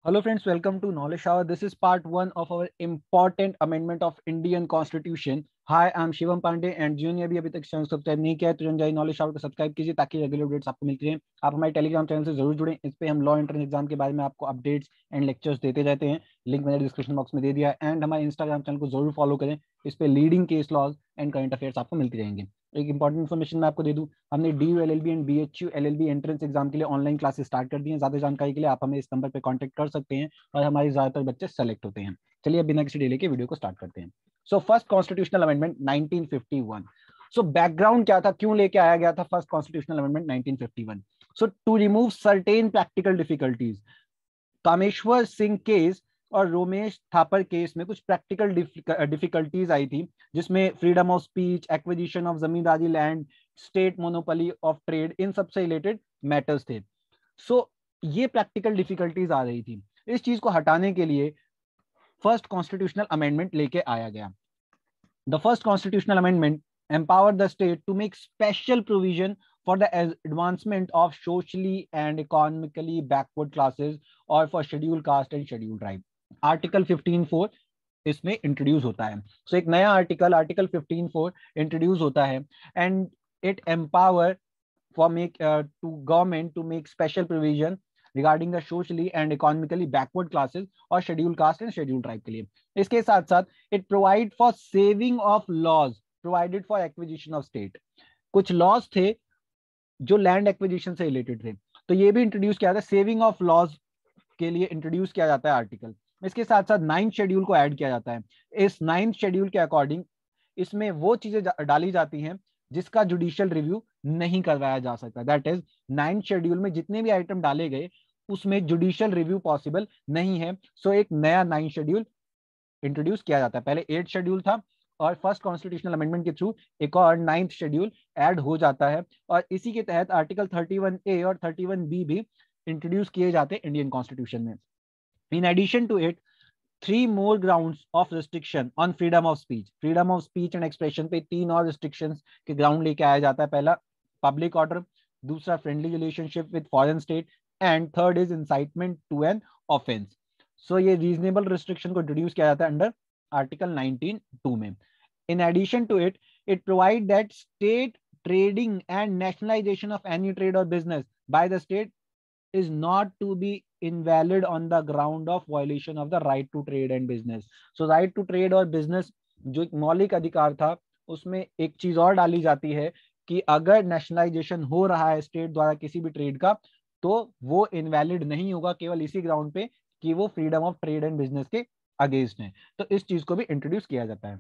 Hello friends, welcome to Knowledge Shower. This is part one of our important amendment of Indian Constitution. Hi, I'm Shivam Pandey and जिन्होंने अभी तक channel subscribe नहीं किया है तो जाइए नॉलेज शावर को सब्सक्राइब कीजिए ताकि रेगुलर अपडेट्स आपको मिलती रहें। आप हमारे टेलीग्राम चैनल से जरूर जुड़ें। इस पे हम लॉ एंट्रेंस एग्जाम के बारे में आपको अपडेट्स एंड लेक्चर्स देते रहते हैं। लिंक मैंने डिस्क्रिप्शन बॉक्स में दे दिया है एंड हमारे इंस्टाग्राम चैनल को जरूर फॉलो करें। इस पे leading case laws and current affairs आपको मिलती रहेंगे। एक इंपॉर्टेंट इन्फॉर्मेशन मैं आपको दे दूं, हमने DU LLB and BHU LLB entrance exam के लिए ऑनलाइन क्लासेस स्टार्ट कर दी हैं। ज्यादा जानकारी के लिए आप हमें इस नंबर पर कॉन्टैक्ट कर सकते हैं और हमारे ज्यादातर बच्चे सेलेक्ट होते हैं। चलिए बिना किसी डिले के वीडियो को स्टार्ट करते हैं। So first constitutional amendment 1951। So background क्या था, क्यों लेके आया गया था first constitutional amendment 1951? So to remove certain practical difficulties. Kameshwar Singh case और रोमेश थापर केस में कुछ प्रैक्टिकल डिफिकल्टीज आई थी, जिसमें freedom of speech, acquisition of zamindari land, state monopoly of trade, इन सबसे रिलेटेड मैटर्स थे। सो ये प्रैक्टिकल डिफिकल्टीज आ रही थी। इस चीज को हटाने के लिए फर्स्ट कॉन्स्टिट्यूशनल अमेंडमेंट लेके आया गया। The first constitutional amendment empowered the state to make special provision for the advancement of socially and economically backward classes or for scheduled caste and scheduled tribe. Article 15(4) इसमें introduce होता है। सो एक नया article 15(4) introduce होता है and it empower for make to government to make special provision regarding the socially and economically backward classes और scheduled caste and scheduled tribe के लिए। इसके साथ साथ it provide for saving of laws provided for acquisition of state। कुछ laws थे जो land acquisition से रिलेटेड थे, तो ये भी इंट्रोड्यूस किया था। सेविंग ऑफ लॉज के लिए इंट्रोड्यूस किया जाता है आर्टिकल। इसके साथ साथ 9th शेड्यूल को ऐड किया जाता है। इस 9th शेड्यूल के अकॉर्डिंग इसमें वो चीजें डाली जाती हैं जिसका जुडिशियल रिव्यू नहीं करवाया जा सकता। दैट इज 9th शेड्यूल में जितने भी आइटम डाले गए उसमें जुडिशियल रिव्यू पॉसिबल नहीं है। सो एक नया 9th शेड्यूल इंट्रोड्यूस किया जाता है। पहले 8th शेड्यूल था और फर्स्ट कॉन्स्टिट्यूशनल अमेंडमेंट के थ्रू एक और 9th शेड्यूल ऐड हो जाता है और इसी के तहत आर्टिकल 31A और 31B भी इंट्रोड्यूस किए जाते हैं इंडियन कॉन्स्टिट्यूशन में। In addition to it 3 more grounds of restriction on freedom of speech। freedom of speech and expression पे 3 और restrictions के ग्राउंड लेके आया जाता है। पहला पब्लिक ऑर्डर, दूसरा friendly relationship with foreign state and third is incitement to an offence. So ये रीजनेबल रिस्ट्रिक्शन को इंट्रोड्यूस किया जाता है अंडर आर्टिकल 19(2) में। In addition to it it provide that state trading and nationalisation of any trade और business by the state is not to be invalid on the ground of violation of the right to trade and business। so right to trade और business जो एक मौलिक अधिकार था उसमें एक चीज और डाली जाती है कि अगर नेशनलाइजेशन हो रहा है स्टेट द्वारा किसी भी ट्रेड का तो वो इनवैलिड नहीं होगा, केवल इसी ग्राउंड पे कि वो freedom of trade and business के अगेंस्ट है। तो इस चीज को भी इंट्रोड्यूस किया जाता है।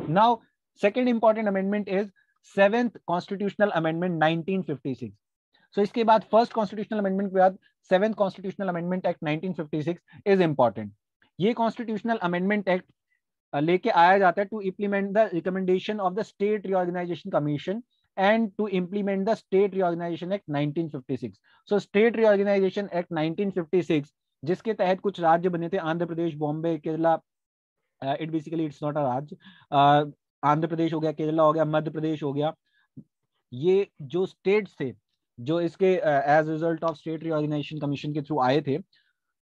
Now second important amendment is 7th constitutional amendment 1956। So इसके बाद फर्स्ट कॉन्स्टिट्यूशनल अमेंडमेंट के बाद 7th constitutional amendment act 1956 is important. ये कॉन्स्टिट्यूशनल अमेंडमेंट एक्ट लेके आया जाता है to implement the recommendation of the state reorganisation commission and to implement the state reorganisation act 1956। So state reorganisation act 1956 जिसके तहत कुछ राज्य बने थे, Andhra Pradesh, Bombay, Kerala. It basically it's not a राज्य। आंध्र प्रदेश हो गया, केरला हो गया, मध्य प्रदेश हो गया। ये जो स्टेट्स थे जो इसके as result of state reorganisation commission के थ्रू आए थे,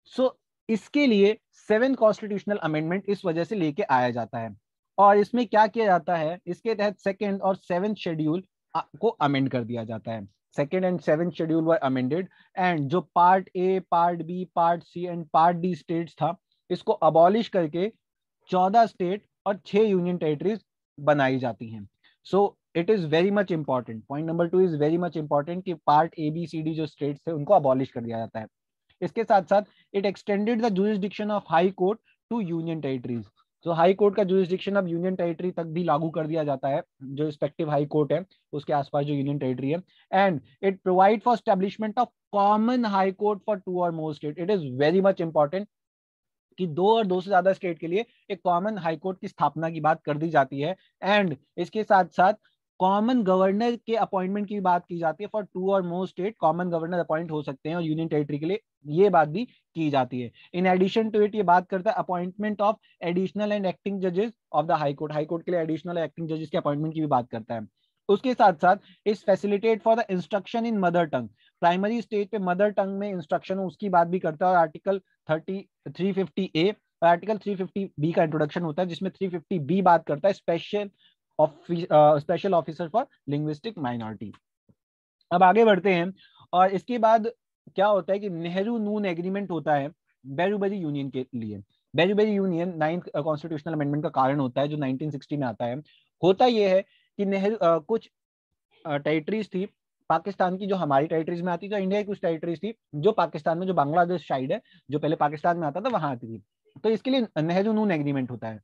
सो इसके लिए 7th कॉन्स्टिट्यूशनल अमेंडमेंट इस वजह से लेके आया जाता है। और इसमें क्या किया जाता है, इसके तहत 2nd और 7th शेड्यूल को अमेंड कर दिया जाता है। 2nd and 7th schedule were amended and जो part A, part B, part C and part D states था इसको अबॉलिश करके 14 स्टेट और 6 यूनियन टेरिटरीज बनाई जाती हैं। So it is very much important, point number 2 is very much important कि part A B C D जो states थे उनको अबॉलिश कर दिया जाता है। इसके साथ साथ it extended the jurisdiction of high court to union territories. तो हाई कोर्ट का जुरिस्डिक्शन अब यूनियन टेरिटरी तक भी लागू कर दिया जाता है, जो रिस्पेक्टिव हाई कोर्ट है उसके आसपास जो यूनियन टेरिटरी है। And it provide for establishment of common high court for 2 और more state. It is very much important कि 2 और 2 से ज्यादा स्टेट के लिए एक कॉमन हाई कोर्ट की स्थापना की बात कर दी जाती है। एंड इसके साथ साथ कॉमन गवर्नर के अपॉइंटमेंट की बात की जाती है। फॉर 2 और more state common governor appoint हो सकते हैं और यूनियन टेरिटरी के लिए ये बात भी की जाती है। इन एडिशन टू इट ये बात करता है appointment of additional and acting जजेस of the high court. High court के लिए एडिशनल एक्टिंग जजेस के अपॉइंटमेंट की भी बात करता है। उसके साथ साथ इस facilitate for the instruction in mother tongue. Primary stage पे मदर टंग में इंस्ट्रक्शन हो उसकी बात भी करता है, और आर्टिकल 350A और आर्टिकल 350B का इंट्रोडक्शन होता है, जिसमें 350B बात करता है special officer for linguistic minority. अब आगे बढ़ते हैं, और इसके बाद क्या होता है कि नेहरू नून एग्रीमेंट होता है बेरूबरी यूनियन के लिए। Berubari union 9th constitutional amendment का कारण होता है, जो 1960 में आता है। होता यह है कि नेहरू कुछ टेरिटरीज थी पाकिस्तान की, जो हमारी टेरिटरीज में आती थी, तो इंडिया की कुछ टेरिटरीज थी जो पाकिस्तान में, जो बांग्लादेश साइड है, जो पहले पाकिस्तान में आता था, वहां आती थी। तो इसके लिए नेहरू नून एग्रीमेंट होता है।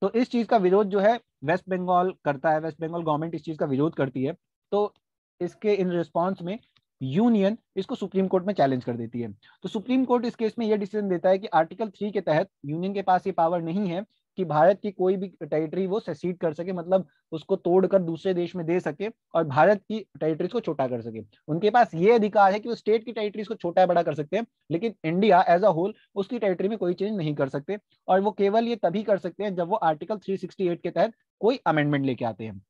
तो इस चीज का विरोध जो है वेस्ट बंगाल करता है, वेस्ट बंगाल गवर्नमेंट इस चीज का विरोध करती है। तो इसके इन रिस्पॉन्स में यूनियन इसको सुप्रीम कोर्ट में चैलेंज कर देती है। तो सुप्रीम कोर्ट इस केस में यह डिसीजन देता है कि आर्टिकल 3 के तहत यूनियन के पास ये पावर नहीं है कि भारत की कोई भी टेरिटरी वो सेसीड कर सके, मतलब उसको तोड़कर दूसरे देश में दे सके और भारत की टेरिटरीज को छोटा कर सके। उनके पास ये अधिकार है कि वो स्टेट की टेरिटरीज को छोटा बड़ा कर सकते हैं, लेकिन इंडिया एज अ होल उसकी टेरिटरी में कोई चेंज नहीं कर सकते। और वो केवल ये तभी कर सकते हैं जब वो आर्टिकल 368 के तहत कोई अमेंडमेंट लेके आते हैं।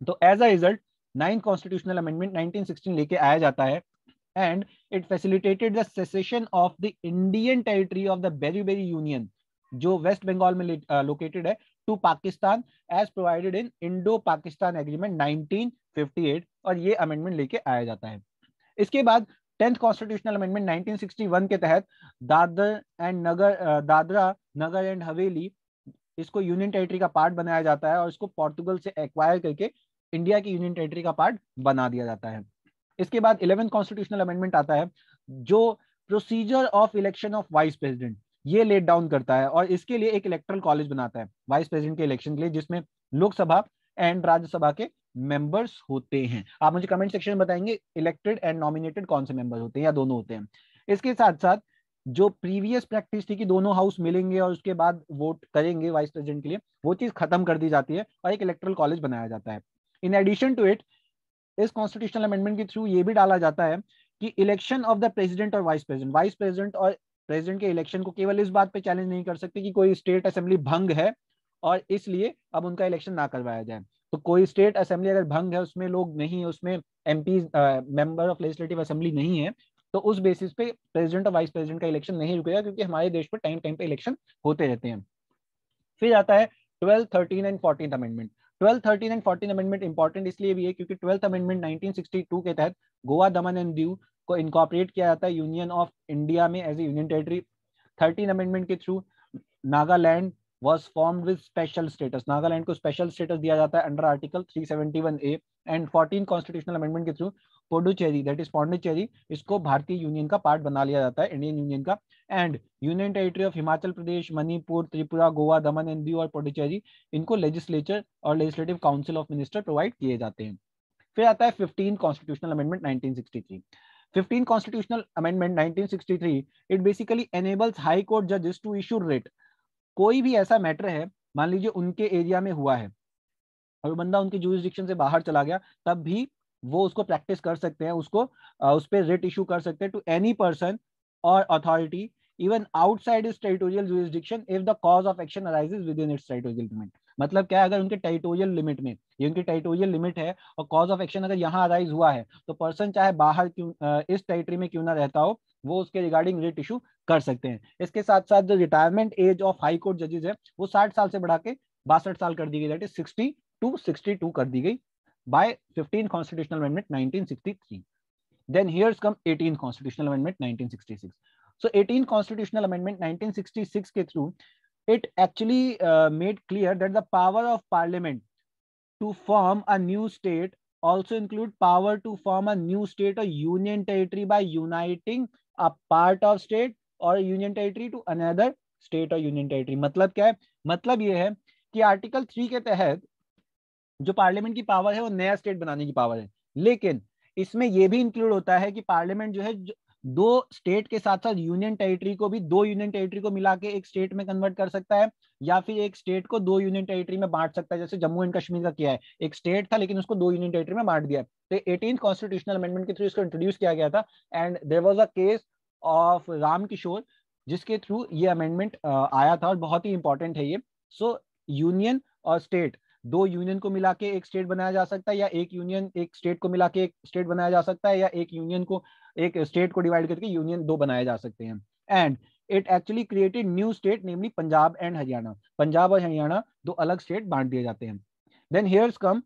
तो as a result 9th constitutional amendment 1916 लेके आया जाता है, and it facilitated the cession of the Indian territory of the Beri union, जो वेस्ट बंगाल में लोकेटेड है, to Pakistan as provided in Indo Pakistan agreement 1958, और ये अमेंडमेंट लेके आया जाता है। इसके बाद 10th कॉन्स्टिट्यूशनल अमेंडमेंट 1961 के तहत दादरा नगर एंड हवेली, इसको यूनियन टेरिटरी का पार्ट बनाया जाता है, और इसको पोर्तुगल से एक्वायर करके इंडिया की यूनियन टेरिटरी का पार्ट बना दिया जाता है। इसके बाद 11th कॉन्स्टिट्यूशनल अमेंडमेंट आता है, जो procedure of election of vice president ये लेट डाउन करता है, और इसके लिए एक इलेक्ट्रल कॉलेज बनाता है वाइस प्रेसिडेंट के इलेक्शन के लिए, जिसमें लोकसभा एंड राज्यसभा के मेंबर्स होते हैं। आप मुझे कमेंट सेक्शन में बताएंगे इलेक्टेड एंड नॉमिनेटेड कौन से मेंबर होते हैं, या दोनों होते हैं। इसके साथ साथ जो प्रीवियस प्रैक्टिस थी कि दोनों हाउस मिलेंगे और उसके बाद वोट करेंगे वाइस प्रेसिडेंट के लिए, वो चीज खत्म कर दी जाती है और एक इलेक्ट्रल कॉलेज बनाया जाता है। इन एडिशन टू इट, इस कॉन्स्टिट्यूशनल अमेंडमेंट के थ्रू ये भी डाला जाता है कि इलेक्शन ऑफ द प्रेसिडेंट और वाइस प्रेसिडेंट और प्रेसिडेंट के इलेक्शन को केवल इस बात पे चैलेंज नहीं कर सकते कि कोई स्टेट असेंबली भंग है और इसलिए अब उनका इलेक्शन ना करवाया जाए। तो कोई स्टेट असेंबली अगर भंग है, उसमें लोग नहीं है, उसमें MP member of legislative assembly नहीं है, तो उस बेसिस पे प्रेसिडेंट और वाइस प्रेसिडेंट का इलेक्शन नहीं रुकेगा, क्योंकि हमारे देश में टाइम टाइम पे इलेक्शन होते रहते हैं। फिर आता है 12th, 13 and 14th amendment. 12th, 13 and 14 amendment important इसलिए भी है क्योंकि 12th अमेंडमेंट 1962 के तहत गोवा, दमन एंड दीव को इनकॉर्पोरेट किया जाता है यूनियन ऑफ इंडिया में as a union territory. 13 amendment के through Nagaland was formed with special status, Nagaland को स्पेशल स्टेटस दिया जाता है under article 371A। And 14 constitutional amendment के through Puducherry, that is Pondicherry, इसको भारतीय यूनियन का पार्ट बना लिया जाता है, इंडियन यूनियन का। And union territory of Himachal Pradesh, Manipur, Tripura, Goa, Daman and Diu और पुडुचेरी, इनको लेजिस्लेचर और legislative council of minister provide किए जाते हैं। फिर आता है 15 constitutional amendment 1963। 15 constitutional amendment 1963, it basically enables high court जजेस टू इशू रिट। कोई भी ऐसा मैटर है, मान लीजिए उनके एरिया में हुआ है और वो बंदा उनकी जुरिस्डिक्शन से बाहर चला गया, तब भी वो उसको प्रैक्टिस कर सकते हैं, उसको उस पर रिट इशू कर सकते हैं टू एनी पर्सन और authority even outside it's territorial jurisdiction if the cause of action arises with in its territorial limit. मतलब क्या है, अगर उनके टेरिटोरियल लिमिट में, ये उनकी टेरिटोरियल लिमिट है और कॉज ऑफ एक्शन अगर यहाँ अराइज हुआ है, तो पर्सन चाहे बाहर क्यों इस टेरिटरी में क्यों ना रहता हो, वो उसके रिगार्डिंग रिट इशू कर सकते हैं। इसके साथ साथ जो retirement age of high court जजेस है, वो 60 साल से बढ़ा के 62 साल कर दी गई, दैट इज 60 to 62 कर दी गई by 15 constitutional amendment 1963. Then here's come 18th constitutional amendment 1966. So 18th constitutional amendment 1966 के through it actually made clear that the power of parliament to form a new state also include power to form a new state or union territory by uniting a part of state or union territory to another state or union territory। मतलब क्या है, मतलब ये है कि article 3 के तहत जो पार्लियामेंट की पावर है वो नया स्टेट बनाने की पावर है, लेकिन इसमें यह भी इंक्लूड होता है कि पार्लियामेंट जो है दो स्टेट के साथ साथ यूनियन टेरिटरी को भी, दो यूनियन टेरिटरी को मिला के एक स्टेट में कन्वर्ट कर सकता है, या फिर एक स्टेट को दो यूनियन टेरिटरी में बांट सकता है, जैसे जम्मू एंड कश्मीर का किया है, एक स्टेट था लेकिन उसको दो यूनियन टेरिटरी में बांट दिया है। तो 18th कॉन्स्टिट्यूशनल अमेंडमेंट के थ्रू इसको इंट्रोड्यूस किया गया था, and there was a case of Ram Kishore जिसके थ्रू ये अमेंडमेंट आया था, और बहुत ही इंपॉर्टेंट है ये। सो यूनियन और स्टेट दो यूनियन को मिला के एक स्टेट बनाया जा सकता है, या एक यूनियन एक स्टेट को मिला के एक स्टेट बनाया जा सकता है, या एक यूनियन को एक स्टेट को डिवाइड करके यूनियन दो बनाए जा सकते हैं। And it actually created new state namely Punjab and Haryana. Punjab और हरियाणा दो अलग स्टेट बांट दिए जाते हैं। देन हियर्स कम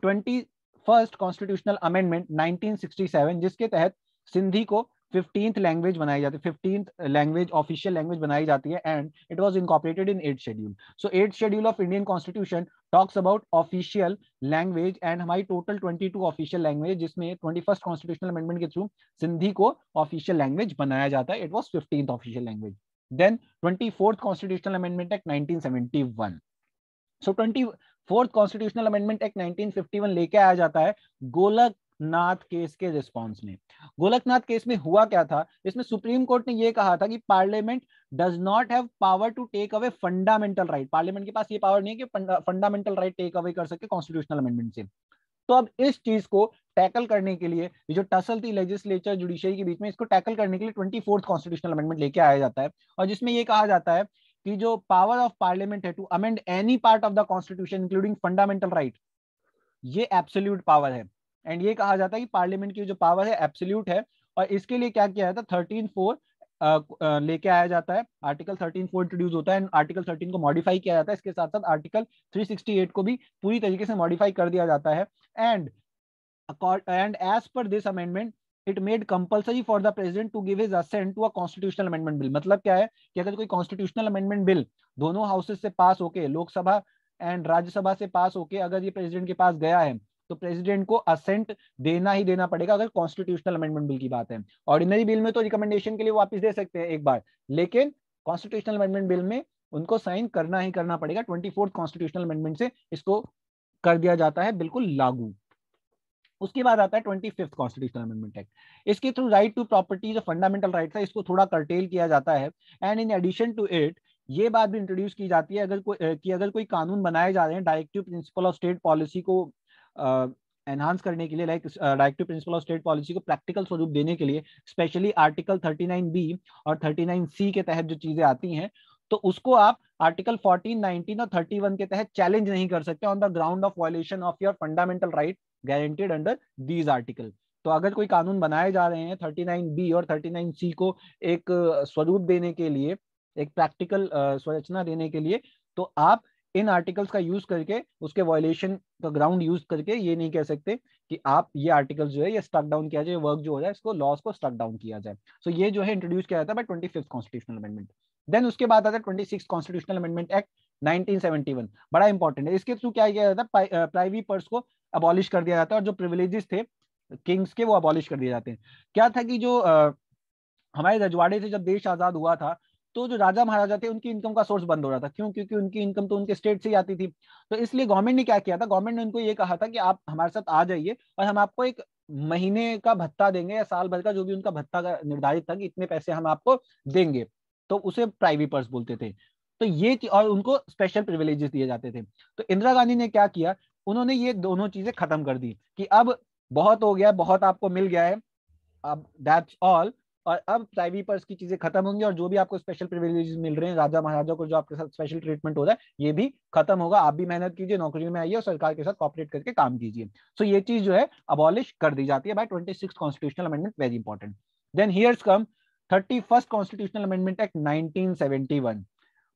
21st कॉन्स्टिट्यूशनल अमेंडमेंट 1967, जिसके तहत सिंधी को 15th लैंग्वेज बनाई जाती है, 15th लैंग्वेज ऑफिशियल लैंग्वेज बनाई जाती है, and it was incorporated in 8th schedule. So 8th schedule of Indian constitution talks about official language, and हमारी टोटल 22 ऑफिशियल लैंग्वेज, जिसमें 21st कॉन्स्टिट्यूशनल अमेंडमेंट के थ्रू सिंधी को ऑफिशियल लैंग्वेज बनाया जाता है। It was 15th official language. Then 24th constitutional amendment act 1971। So 24th constitutional amendment act 1951 लेके आया जाता है गोलकनाथ केस के रिस्पॉन्स में। गोलकनाथ केस में हुआ क्या था, इसमें सुप्रीम कोर्ट ने यह कहा था कि parliament does not have power to take away fundamental right. Parliament के पास ये पावर नहीं है कि फंडामेंटल राइट टेक अवे कर सके कॉन्स्टिट्यूशनल अमेंडमेंट से। तो अब इस चीज को टैकल करने के लिए, ये जो टसल थी लेजिस्लेचर जुडिशरी के बीच में, इसको टैकल करने के लिए 24th कॉन्स्टिट्यूशनल अमेंडमेंट लेके आया जाता है, और जिसमें यह कहा जाता है कि जो पावर ऑफ पार्लियामेंट है to amend any part of the constitution including fundamental right, ये एब्सोल्यूट पावर है। एंड ये कहा जाता है कि पार्लियामेंट की जो पावर है एब्सोल्यूट है। और इसके लिए क्या किया जाता है, 13(4) लेके आया जाता है, आर्टिकल 13(4) इंट्रोड्यूस होता है, आर्टिकल 13 को मॉडिफाई किया जाता है। इसके साथ साथ आर्टिकल 368 को भी पूरी तरीके से मॉडिफाई कर दिया जाता है। And as per this amendment it made compulsory for the president to give his assent to a constitutional amendment bill। मतलब क्या है कि अगर कोई कॉन्स्टिट्यूशनल अमेंडमेंट बिल दोनों हाउसेस से पास होके, लोकसभा एंड राज्यसभा से पास होके अगर ये प्रेसिडेंट के पास गया है, तो प्रेसिडेंट को असेंट देना ही देना पड़ेगा अगर कॉन्स्टिट्यूशनल अमेंडमेंट बिल की बात है। ऑर्डिनरी बिल में तो रिकमेंडेशन के लिए वापस दे सकते हैं एक बार, लेकिन कॉन्स्टिट्यूशनल अमेंडमेंट बिल में उनको साइन करना ही करना पड़ेगा। 24th कॉन्स्टिट्यूशनल अमेंडमेंट से इसको कर दिया जाता है बिल्कुल लागू। उसके बाद आता है 25th कॉन्स्टिट्यूशनल अमेंडमेंट एक्ट। इसके थ्रू राइट टू प्रॉपर्टी जो फंडामेंटल राइट है, इसको थोड़ा कर्टेल किया जाता है। And in addition to it ये बात भी इंट्रोड्यूस की जाती है अगर कोई कानून बनाए जा रहे हैं directive principle of state policy को एनहांस करने के लिए, like directive principle of state policy को प्रैक्टिकल स्वरूप देने के लिए, स्पेशली आर्टिकल 39B और 39C के तहत जो चीजें आती हैं, तो उसको आप आर्टिकल 14, 19 और 31 के तहत चैलेंज नहीं कर सकते on the ground of violation of your fundamental right guaranteed under these article. तो अगर कोई कानून बनाए जा रहे हैं 39B और 39C को एक स्वरूप देने के लिए, एक प्रैक्टिकल संरचना देने के लिए, तो आप इन आर्टिकल्स का यूज करके, उसके वायलेशन का ग्राउंड यूज करके ये नहीं कह सकते कि आप ये आर्टिकल जो है ये स्ट्रक डाउन किया जाए, वर्क जो हो जाए इसको लॉस को स्ट्रक डाउन किया जाए। सो ये जो है इंट्रोड्यूस किया जाता है bye 25th constitutional amendment. Then उसके बाद आता है 26th कॉन्स्टिट्यूशनल अमेंडमेंट एक्ट 1971। बड़ा इंपॉर्टेंट है। इसके थ्रू क्या किया जाता है, प्राइवेट पर्स को अबॉलिश कर दिया जाता है और जो प्रिविलेजेस थे किंग्स के वो अबॉलिश कर दिए जाते हैं। क्या था कि जो हमारे रजवाड़े से जब देश आजाद हुआ था, तो जो राजा महाराजा थे उनकी इनकम का सोर्स बंद हो रहा था। क्यों? क्योंकि उनकी इनकम तो उनके स्टेट से ही आती थी। तो इसलिए गवर्नमेंट ने क्या किया था, गवर्नमेंट ने उनको ये कहा था कि आप हमारे साथ आ जाइए और हम आपको एक महीने का भत्ता देंगे या साल भर का जो भी उनका भत्ता का निर्धारित था कि इतने पैसे हम आपको देंगे, तो उसे प्राइवेपर्स बोलते थे। तो ये और उनको स्पेशल प्रिविलेजेस दिए जाते थे। तो इंदिरा गांधी ने क्या किया, उन्होंने ये दोनों चीजें खत्म कर दी कि अब बहुत हो गया, बहुत आपको मिल गया है, अब दैट्स ऑल। और अब प्राइवेपर्स की चीजें खत्म होंगी और जो भी आपको स्पेशल प्रिविलेजेस मिल रहे हैं राजा महाराजा को, जो आपके साथ स्पेशल ट्रीटमेंट हो रहा है, ये भी खत्म होगा। आप भी मेहनत कीजिए, नौकरी में आइए और सरकार के साथ कॉपरेट करके काम कीजिए। सो ये चीज जो है अबॉलिश कर दी जाती है by 26th constitutional amendment. Very important. Then here's come 31st constitutional amendment act 1971।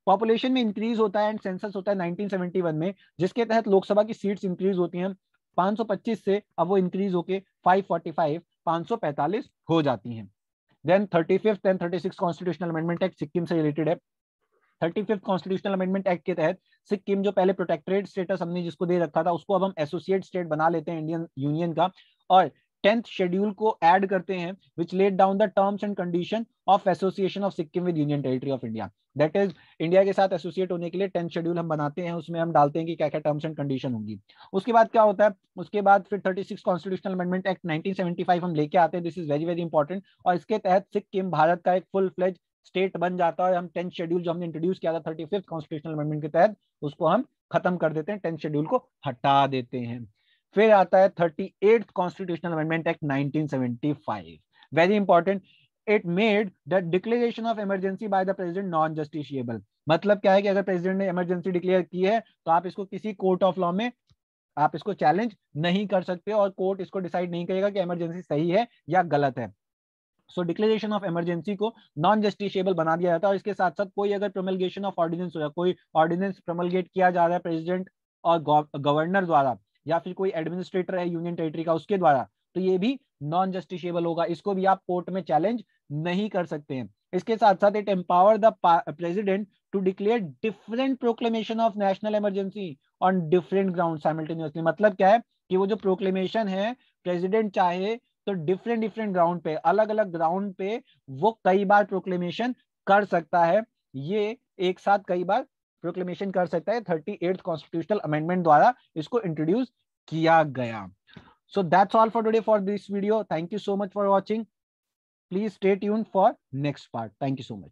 Population में इंक्रीज होता है एंड सेंसस होता है 1971 में, जिसके तहत लोकसभा की सीट्स इंक्रीज होती हैं 525 से, अब वो इंक्रीज होके 545 545 हो जाती हैं। Then 35th and 36th constitutional amendment act Sikkim से रिलेटेड है। 35th कॉन्स्टिट्यूशनल अमेंडमेंट एक्ट के तहत सिक्किम जो पहले प्रोटेक्टरेट स्टेटस हमने जिसको दे रखा था, उसको अब हम एसोसिएट स्टेट बना लेते हैं इंडियन यूनियन का, और 10th शेड्यूल को ऐड करते हैं विच laid down the terms and condition of association of Sikkim with union territory of India. That is, India के साथ एसोसिएट होने के लिए 10th शेड्यूल हम बनाते हैं, उसमें हम डालते हैं कि क्या क्या टर्म्स एंड कंडीशन होंगी। उसके बाद क्या होता है, उसके बाद फिर 36 कॉन्स्टिट्यूशनल अमेंडमेंट एक्ट 1975 हम लेके आते हैं। This is very very important. और इसके तहत सिक्किम भारत का एक फुल फ्लेज स्टेट बन जाता है। हम 10th शेड्यूल जो हमने इंट्रोड्यूस किया था 35th कॉन्स्टिट्यूशनल अमेंडमेंट के तहत, उसको हम खत्म कर देते हैं, 10th शेड्यूल को हटा देते हैं। फिर आता है 38th constitutional amendment act 1975। Very important. It made the declaration of emergency by the president non justiciable. मतलब क्या है कि अगर प्रेसिडेंट ने इमरजेंसी डिक्लेयर की है तो आप इसको किसी कोर्ट ऑफ लॉ में आप इसको चैलेंज नहीं कर सकते और कोर्ट इसको डिसाइड नहीं करेगा कि इमरजेंसी सही है या गलत है। सो डिक्लेरेशन ऑफ इमरजेंसी को नॉन जस्टिशिएबल बना दिया जाता है। और इसके साथ साथ कोई अगर प्रोमलगेशन ऑफ ऑर्डिनेंस हो रहा है, कोई ऑर्डिनेंस प्रोमलगेट किया जा रहा है प्रेसिडेंट और गवर्नर द्वारा, या फिर कोई एडमिनिस्ट्रेटर है यूनियन टेरिटरी का उसके द्वारा, तो ये भी नॉन जस्टिशिएबल होगा, इसको भी आप कोर्ट में चैलेंज नहीं कर सकते हैं। इसके साथ साथ it empower the president to declare different proclamation of national emergency on different ground simultaneously. मतलब क्या है कि वो जो प्रोक्लेमेशन है प्रेसिडेंट चाहे तो डिफरेंट डिफरेंट ग्राउंड पे, अलग अलग ग्राउंड पे वो कई बार प्रोक्लेमेशन कर सकता है। ये एक साथ कई बार प्रोक्लेमेशन कर सकता है। 38th कॉन्स्टिट्यूशनल अमेंडमेंट द्वारा इसको इंट्रोड्यूस किया गया। So that's all for today for this video. Thank you so much for watching. Please stay tuned for next part. Thank you so much.